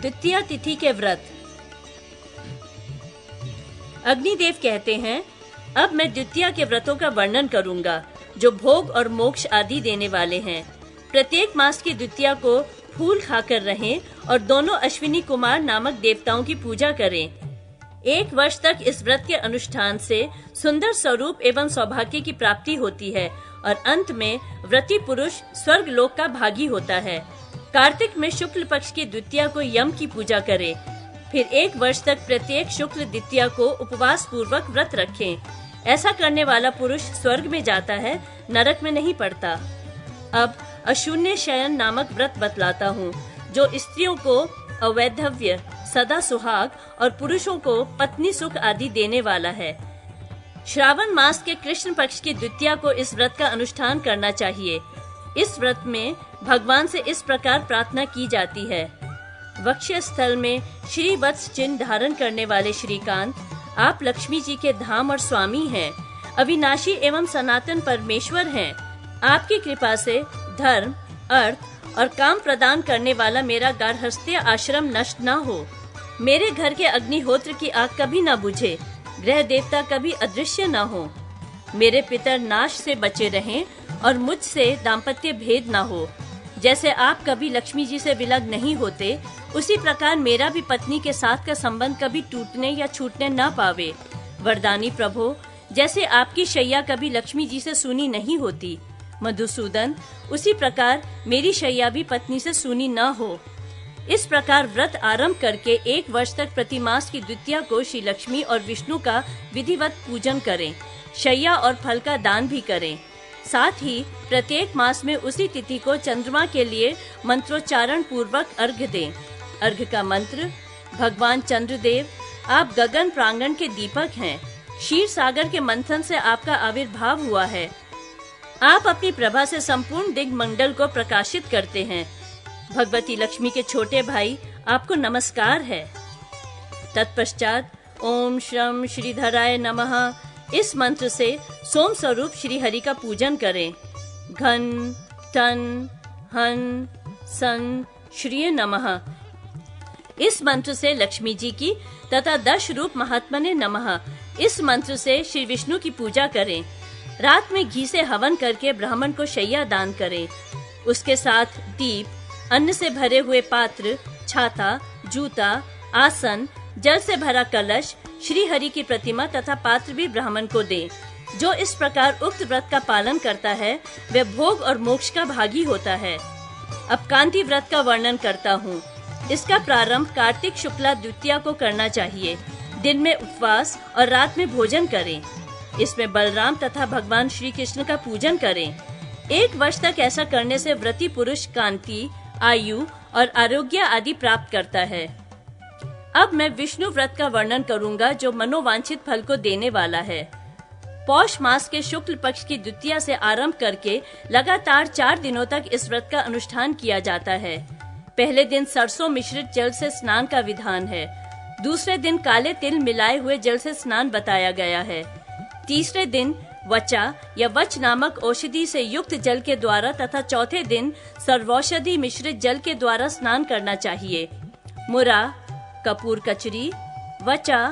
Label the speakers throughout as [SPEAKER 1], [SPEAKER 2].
[SPEAKER 1] द्वितीया तिथि के व्रत। अग्निदेव कहते हैं, अब मैं द्वितीया के व्रतों का वर्णन करूंगा जो भोग और मोक्ष आदि देने वाले हैं। प्रत्येक मास की द्वितीया को फूल खाकर रहें और दोनों अश्विनी कुमार नामक देवताओं की पूजा करें। 1 वर्ष तक इस व्रत के अनुष्ठान से सुंदर स्वरूप एवं सौभाग्य की प्राप्ति होती है और अंत में व्रती पुरुष स्वर्ग लोक का भागी होता है। कार्तिक में शुक्ल पक्ष की द्वितीया को यम की पूजा करें। फिर 1 वर्ष तक प्रत्येक शुक्ल द्वितीया को उपवास पूर्वक व्रत रखें। ऐसा करने वाला पुरुष स्वर्ग में जाता है, नरक में नहीं पड़ता। अब अशून्य शयन नामक व्रत बतलाता हूँ, जो स्त्रियों को अवैधव्य, सदा सुहाग और पुरुषों को पत्नी सुख आदि देने वाला है। श्रावण मास के कृष्ण पक्ष की द्वितीया को इस व्रत का अनुष्ठान करना चाहिए। इस व्रत में भगवान से इस प्रकार प्रार्थना की जाती है। वक्ष स्थल में श्री वत्स चिन्ह धारण करने वाले श्रीकांत, आप लक्ष्मी जी के धाम और स्वामी हैं, अविनाशी एवं सनातन परमेश्वर हैं। आपकी कृपा से धर्म, अर्थ और काम प्रदान करने वाला मेरा गार्हस्थ्य आश्रम नष्ट न हो। मेरे घर के अग्निहोत्र की आग कभी न बुझे, ग्रह देवता कभी अदृश्य न हो। मेरे पितर नाश से बचे रहें और मुझसे दाम्पत्य भेद न हो। जैसे आप कभी लक्ष्मी जी से विलग नहीं होते, उसी प्रकार मेरा भी पत्नी के साथ का संबंध कभी टूटने या छूटने न पावे। वरदानी प्रभो, जैसे आपकी शैया कभी लक्ष्मी जी से सूनी नहीं होती, मधुसूदन, उसी प्रकार मेरी शैया भी पत्नी से सूनी न हो। इस प्रकार व्रत आरंभ करके 1 वर्ष तक प्रतिमास की द्वितीया को श्री लक्ष्मी और विष्णु का विधिवत पूजन करें। शैया और फल का दान भी करें। साथ ही प्रत्येक मास में उसी तिथि को चंद्रमा के लिए मंत्रोच्चारण पूर्वक अर्घ्य दें। अर्घ्य का मंत्र: भगवान चंद्रदेव, आप गगन प्रांगण के दीपक हैं। क्षीर सागर के मंथन से आपका आविर्भाव हुआ है। आप अपनी प्रभा से संपूर्ण दिग्मंडल को प्रकाशित करते हैं। भगवती लक्ष्मी के छोटे भाई, आपको नमस्कार है। तत्पश्चात ओम श्रम श्रीधराय नमः इस मंत्र से सोम स्वरूप श्री हरि का पूजन करें। घन टन हन सन श्रीय नमः इस मंत्र से लक्ष्मी जी की तथा 10 रूप महात्मने नमः इस मंत्र से श्री विष्णु की पूजा करें। रात में घी से हवन करके ब्राह्मण को शैया दान करें। उसके साथ दीप, अन्न से भरे हुए पात्र, छाता, जूता, आसन, जल से भरा कलश, श्री हरि की प्रतिमा तथा पात्र भी ब्राह्मण को दे। जो इस प्रकार उक्त व्रत का पालन करता है, वह भोग और मोक्ष का भागी होता है। अब कांति व्रत का वर्णन करता हूँ। इसका प्रारंभ कार्तिक शुक्ला द्वितीया को करना चाहिए। दिन में उपवास और रात में भोजन करें। इसमें बलराम तथा भगवान श्री कृष्ण का पूजन करें। 1 वर्ष तक ऐसा करने से व्रती पुरुष कांति, आयु और आरोग्य आदि प्राप्त करता है। अब मैं विष्णु व्रत का वर्णन करूंगा, जो मनोवांछित फल को देने वाला है। पौष मास के शुक्ल पक्ष की द्वितीया से आरंभ करके लगातार 4 दिनों तक इस व्रत का अनुष्ठान किया जाता है। पहले दिन सरसों मिश्रित जल से स्नान का विधान है। दूसरे दिन काले तिल मिलाए हुए जल से स्नान बताया गया है। तीसरे दिन वचा या वच नामक औषधि से युक्त जल के द्वारा तथा चौथे दिन सर्वौषधि मिश्रित जल के द्वारा स्नान करना चाहिए। मुरा, कपूर कचरी, वचा,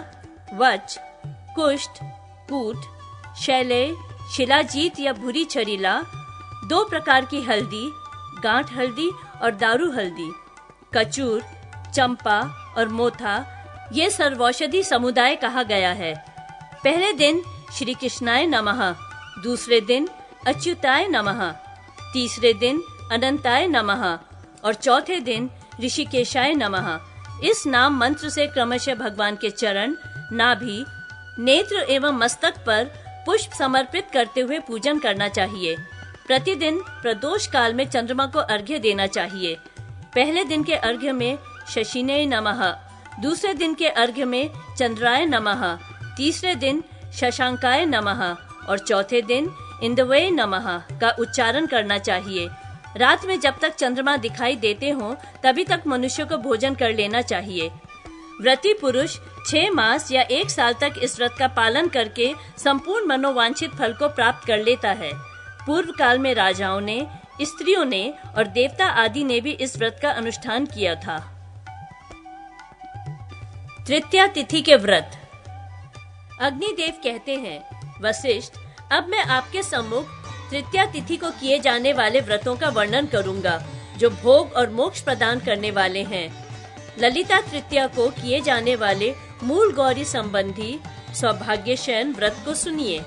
[SPEAKER 1] वच, कुष्ठ, कूट, शैले, शिलाजीत या भूरी छरीला, 2 प्रकार की हल्दी, गांठ हल्दी और दारू हल्दी, कचूर, चंपा और मोथा, ये सर्वौषधि समुदाय कहा गया है। पहले दिन श्री कृष्णाय नमः, दूसरे दिन अच्युताय नमः, तीसरे दिन अनंताय नमः और चौथे दिन ऋषिकेशाय नमः। इस नाम मंत्र से क्रमशः भगवान के चरण, नाभि, नेत्र एवं मस्तक पर पुष्प समर्पित करते हुए पूजन करना चाहिए। प्रतिदिन प्रदोष काल में चंद्रमा को अर्घ्य देना चाहिए। पहले दिन के अर्घ्य में शशिने नमः, दूसरे दिन के अर्घ्य में चंद्राय नमः, तीसरे दिन शशांकाय नमः और चौथे दिन इंदवे नमः का उच्चारण करना चाहिए। रात में जब तक चंद्रमा दिखाई देते हों, तभी तक मनुष्य को भोजन कर लेना चाहिए। व्रती पुरुष 6 मास या 1 साल तक इस व्रत का पालन करके संपूर्ण मनोवांछित फल को प्राप्त कर लेता है। पूर्व काल में राजाओं ने, स्त्रियों ने और देवता आदि ने भी इस व्रत का अनुष्ठान किया था। तृतीया तिथि के व्रत। अग्निदेव कहते हैं, वशिष्ठ, अब मैं आपके सम्मुख तृतीया तिथि को किए जाने वाले व्रतों का वर्णन करूंगा, जो भोग और मोक्ष प्रदान करने वाले हैं। ललिता तृतीया को किए जाने वाले मूल गौरी संबंधी सौभाग्यशयन व्रत को सुनिए।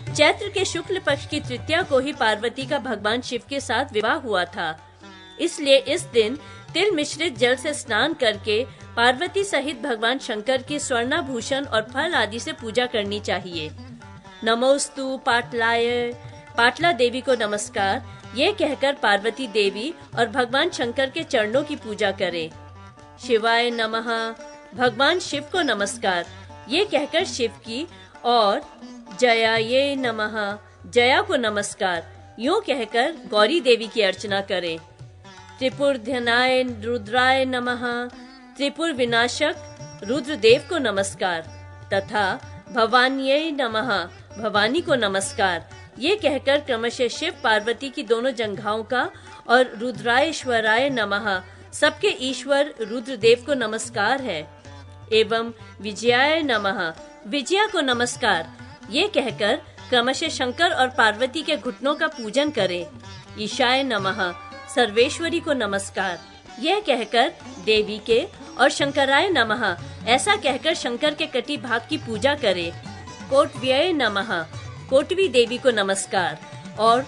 [SPEAKER 1] चैत्र के शुक्ल पक्ष की तृतीया को ही पार्वती का भगवान शिव के साथ विवाह हुआ था, इसलिए इस दिन तिल मिश्रित जल से स्नान करके पार्वती सहित भगवान शंकर की स्वर्णाभूषण और फल आदि से पूजा करनी चाहिए। नमोस्तु पाटलाय, पाटला देवी को नमस्कार, ये कहकर पार्वती देवी और भगवान शंकर के चरणों की पूजा करें। शिवाय नमः, भगवान शिव को नमस्कार, ये कहकर शिव की, और जयाये नमः, जया को नमस्कार, यूं कहकर गौरी देवी की अर्चना करें। त्रिपुरध्यनाय रुद्राय नमः, त्रिपुर विनाशक रुद्रदेव को नमस्कार, तथा भवान्यै नमः, भवानी को नमस्कार, ये कहकर क्रमशः शिव पार्वती की दोनों जंघाओं का और रुद्रायश्वराय नमः, सबके ईश्वर रुद्रदेव को नमस्कार है। एवं विजयाय नमः, विजया को नमस्कार, ये कहकर क्रमशः शंकर और पार्वती के घुटनों का पूजन करें। ईशाय नमः, सर्वेश्वरी को नमस्कार, यह कहकर देवी के, और शंकराय नमः, ऐसा कहकर शंकर के कटी भाग की पूजा करें। कोटव्यय नमः, कोटवी देवी को नमस्कार, और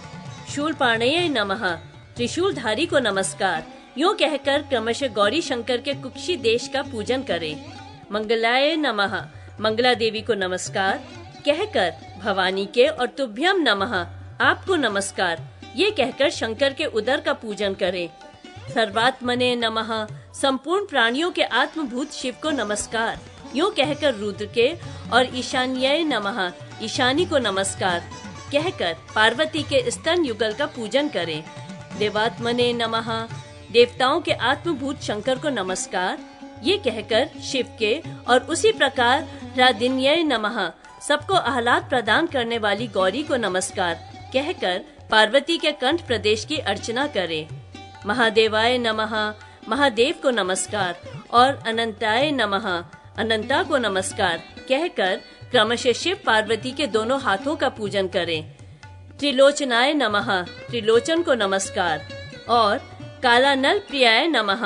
[SPEAKER 1] शूलपाणये नमः, त्रिशूलधारी को नमस्कार, यूं कहकर क्रमशः गौरी शंकर के कुक्षी देश का पूजन करें। मंगलाय नमः, मंगला देवी को नमस्कार, कहकर भवानी के, और तुभ्यम नमः, आपको नमस्कार, ये कहकर शंकर के उदर का पूजन करें। सर्वात्मने नमः, संपूर्ण प्राणियों के आत्मभूत शिव को नमस्कार, यूं कहकर रुद्र के, और ईशान्याय नमः, ईशानी को नमस्कार, कहकर पार्वती के स्तन युगल का पूजन करें। देवात्मने नमः, देवताओं के आत्मभूत शंकर को नमस्कार, ये कहकर शिव के, और उसी प्रकार राधिन्याय नमः, सबको आह्लाद प्रदान करने वाली गौरी को नमस्कार, कहकर पार्वती के कंठ प्रदेश की अर्चना करें। महादेवाय नमः, महादेव को नमस्कार, और अनंताय नमः, अनंता को नमस्कार, कहकर क्रमशः शिव पार्वती के दोनों हाथों का पूजन करें। त्रिलोचनाय नमः, त्रिलोचन को नमस्कार, और कालानल प्रियाय नमः,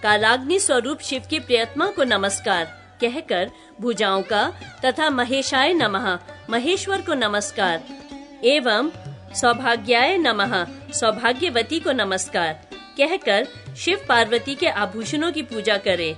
[SPEAKER 1] कालाग्नि स्वरूप शिव की प्रियतमा को नमस्कार, कहकर भुजाओं का, तथा महेशाय नमः, महेश्वर को नमस्कार। एवं सौभाग्याय नमः, सौभाग्यवती को नमस्कार, कहकर शिव पार्वती के आभूषणों की पूजा करें।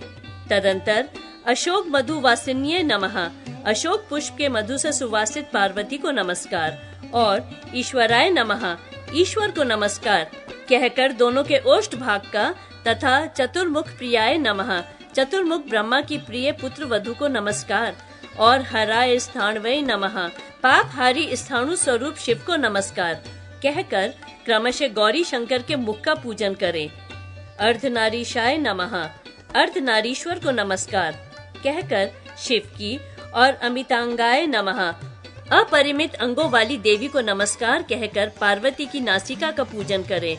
[SPEAKER 1] तदंतर अशोक मधु वासिन्ये नमः, अशोक पुष्प के मधु से सुवासित पार्वती को नमस्कार, और ईश्वराय नमः, ईश्वर को नमस्कार, कहकर दोनों के ओष्ठ भाग का, तथा चतुर्मुख प्रियाय नमः, चतुर्मुख ब्रह्मा की प्रिय पुत्र वधु को नमस्कार, और हराय स्थाणवय नमः, पाप हारी स्थाणु स्वरूप शिव को नमस्कार, कहकर क्रमशः गौरी शंकर के मुख का पूजन करें। अर्धनारीशाय नमः, अर्धनारीश्वर को नमस्कार, कहकर शिव की, और अमितांगाय नमः, अपरिमित अंगों वाली देवी को नमस्कार, कहकर पार्वती की नासिका का पूजन करें।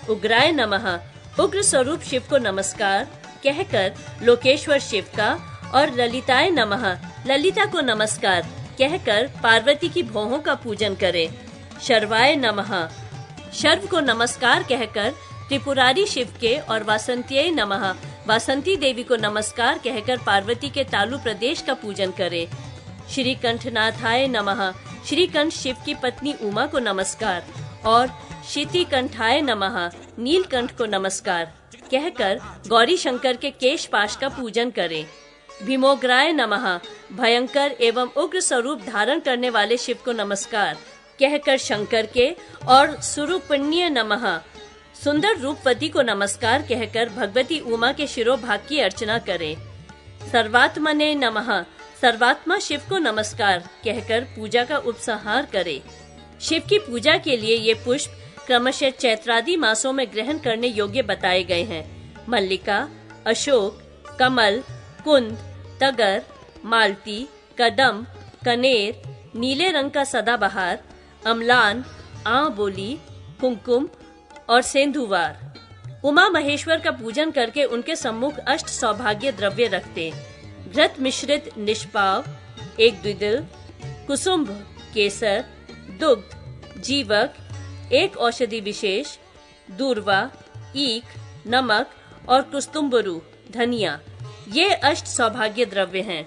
[SPEAKER 1] उग्राय नमः, उग्र स्वरूप शिव को नमस्कार, कहकर लोकेश्वर शिव का, और ललिताय नमः, ललिता को नमस्कार, कहकर पार्वती की भौहों का पूजन करें। शर्वाय नमः, शर्व को नमस्कार, कहकर त्रिपुरारी शिव के, और वासंत्यै नमः, वासंती देवी को नमस्कार, कहकर पार्वती के तालु प्रदेश का पूजन करें। श्री कंठनाथाय नमः, श्री कंठ शिव की पत्नी उमा को नमस्कार, और शिति कंठाय नमः, नीलकंठ को नमस्कार, कहकर गौरी शंकर के केश पाश का पूजन करें। भीमोग्राय नमः, भयंकर एवं उग्र स्वरूप धारण करने वाले शिव को नमस्कार, कहकर शंकर के, और सुरूपण्य नमः, सुंदर रूपवती को नमस्कार, कहकर भगवती उमा के शिरोभाग की अर्चना करें। सर्वात्मने नमः, सर्वात्मा शिव को नमस्कार, कहकर पूजा का उपसंहार करें। शिव की पूजा के लिए ये पुष्प क्रमशः चैत्रादि मासों में ग्रहण करने योग्य बताए गए हैं। मल्लिका, अशोक, कमल, कुंद, तगर, मालती, कदम, कनेर, नीले रंग का सदाबहार, अम्लान, आंबोली, कुमकुम और सेंधुवार। उमा महेश्वर का पूजन करके उनके सम्मुख अष्ट सौभाग्य द्रव्य रखते। घृत मिश्रित निष्पाव, एक द्विदल, कुसुम्भ, केसर, दुग्ध, जीवक, एक औषधि विशेष, दूर्वा, ईख, नमक और कुस्तुम्बरू, धनिया, ये अष्ट सौभाग्य द्रव्य हैं।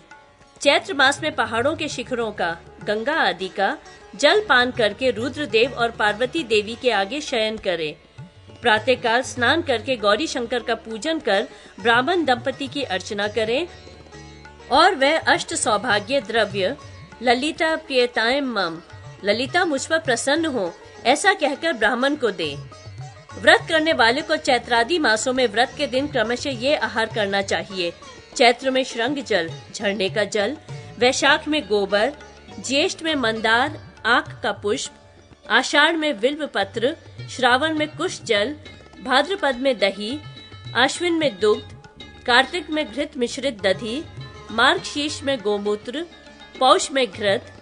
[SPEAKER 1] चैत्र मास में पहाड़ों के शिखरों का, गंगा आदि का जल पान करके रुद्रदेव और पार्वती देवी के आगे शयन करें। प्रातःकाल स्नान करके गौरी शंकर का पूजन कर ब्राह्मण दंपति की अर्चना करें और वह अष्ट सौभाग्य द्रव्य ललिता प्रियताय मम, ललिता मुझ पर प्रसन्न हो, ऐसा कहकर ब्राह्मण को दे। व्रत करने वाले को चैत्रादि मासों में व्रत के दिन क्रमशः ये आहार करना चाहिए। चैत्र में श्रृंग जल, झरने का जल, वैशाख में गोबर, ज्येष्ठ में मंदार आक का पुष्प, आषाढ़ में बिल्व पत्र, श्रावण में कुश जल, भाद्रपद में दही, आश्विन में दुग्ध, कार्तिक में घृत मिश्रित दधी, मार्गशीर्ष में गोमूत्र, पौष में घृत,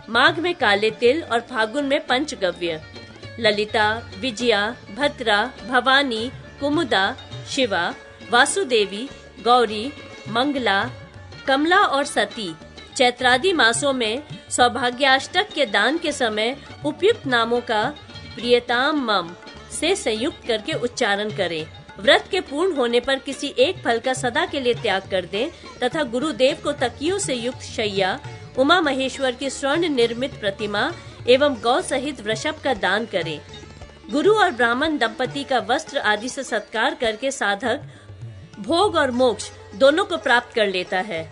[SPEAKER 1] माघ में काले तिल और फागुन में पंचगव्य। ललिता, विजया, भद्रा, भवानी, कुमुदा, शिवा, वासुदेवी, गौरी, मंगला, कमला और सती चैत्रादि मासों में सौभाग्याष्टक के दान के समय उपयुक्त नामों का प्रियताम मम से संयुक्त करके उच्चारण करें। व्रत के पूर्ण होने पर किसी एक फल का सदा के लिए त्याग कर दें तथा गुरुदेव को तकियों से युक्त शैया, उमा महेश्वर की स्वर्ण निर्मित प्रतिमा एवं गौ सहित वृषभ का दान करें। गुरु और ब्राह्मण दंपति का वस्त्र आदि से सत्कार करके साधक भोग और मोक्ष दोनों को प्राप्त कर लेता है।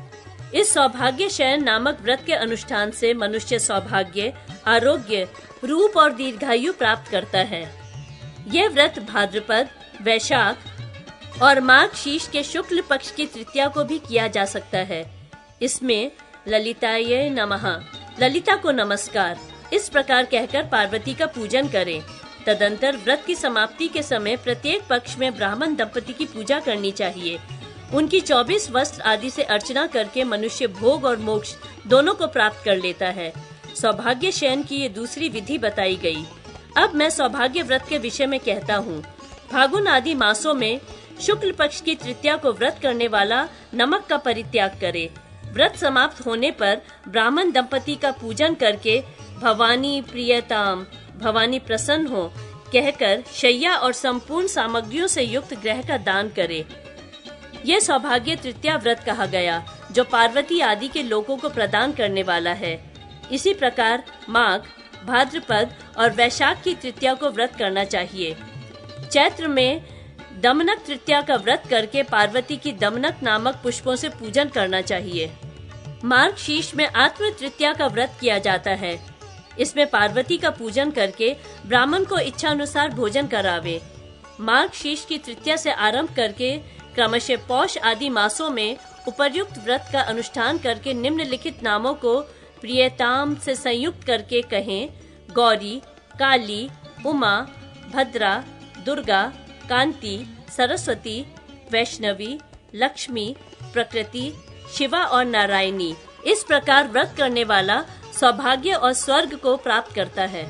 [SPEAKER 1] इस सौभाग्य शयन नामक व्रत के अनुष्ठान से मनुष्य सौभाग्य, आरोग्य, रूप और दीर्घायु प्राप्त करता है। यह व्रत भाद्रपद, वैशाख और माघ शीर्ष के शुक्ल पक्ष की तृतीया को भी किया जा सकता है। इसमें ललिताय नमः, ललिता को नमस्कार, इस प्रकार कहकर पार्वती का पूजन करें। तदंतर व्रत की समाप्ति के समय प्रत्येक पक्ष में ब्राह्मण दंपति की पूजा करनी चाहिए। उनकी 24 वस्त्र आदि से अर्चना करके मनुष्य भोग और मोक्ष दोनों को प्राप्त कर लेता है। सौभाग्य शयन की ये दूसरी विधि बताई गई। अब मैं सौभाग्य व्रत के विषय में कहता हूँ। फागुन आदि मासों में शुक्ल पक्ष की तृतीया को व्रत करने वाला नमक का परित्याग करे। व्रत समाप्त होने पर ब्राह्मण दंपति का पूजन करके भवानी प्रियताम, भवानी प्रसन्न हो, कहकर शैया और संपूर्ण सामग्रियों से युक्त ग्रह का दान करे। यह सौभाग्य तृतीया व्रत कहा गया, जो पार्वती आदि के लोगों को प्रदान करने वाला है। इसी प्रकार माघ, भाद्रपद और वैशाख की तृतीया को व्रत करना चाहिए। चैत्र में दमनक तृतीया का व्रत करके पार्वती की दमनक नामक पुष्पों से पूजन करना चाहिए। मार्ग शीर्ष में आत्म तृतीया का व्रत किया जाता है। इसमें पार्वती का पूजन करके ब्राह्मण को इच्छा अनुसार भोजन करावे। मार्ग शीर्ष की तृतीया से आरंभ करके क्रमशः पौष आदि मासों में उपर्युक्त व्रत का अनुष्ठान करके निम्नलिखित नामों को प्रियताम से संयुक्त करके कहें: गौरी, काली, उमा, भद्रा, दुर्गा, कांति, सरस्वती, वैष्णवी, लक्ष्मी, प्रकृति, शिवा और नारायणी। इस प्रकार व्रत करने वाला सौभाग्य और स्वर्ग को प्राप्त करता है।